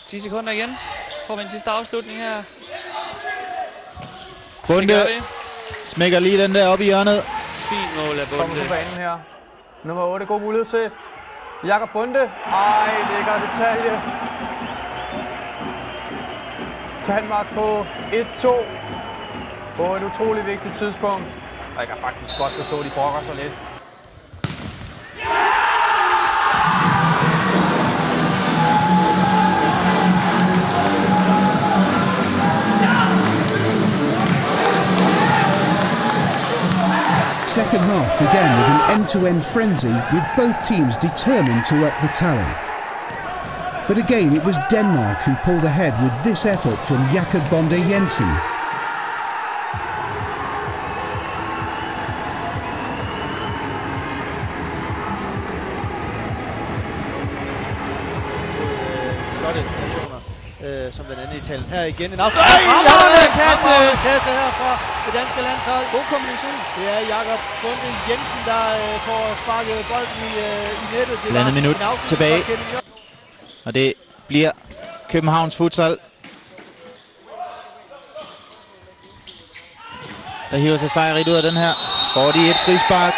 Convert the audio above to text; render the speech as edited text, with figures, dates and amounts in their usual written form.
10 sekunder igen. Får vi en sidste afslutning her. Bunde smækker lige den der op i hjørnet. Fint mål af Bunde. Kommer på banen her. Nummer 8, god mulighed til Jakob Bunde. Ej, lækker detalje. Danmark på 1-2 på et utrolig vigtigt tidspunkt. Og jeg kan faktisk godt forstå, at de brokker så lidt. Second half began with an end-to-end frenzy, with both teams determined to up the tally. But again, it was Denmark who pulled ahead with this effort from Jakob Bonde Jensen. Flotte nationer, som blandt andet Italien. Her igen en Kasse her fra det danske landshold. God kombination. Det er Jakob Bonde Jensen, der får sparket bolden i nettet. Halvandet minut tilbage. Og det bliver Københavns Futsal, der hiver sig sejrigt ud af den her. Får de et frispark.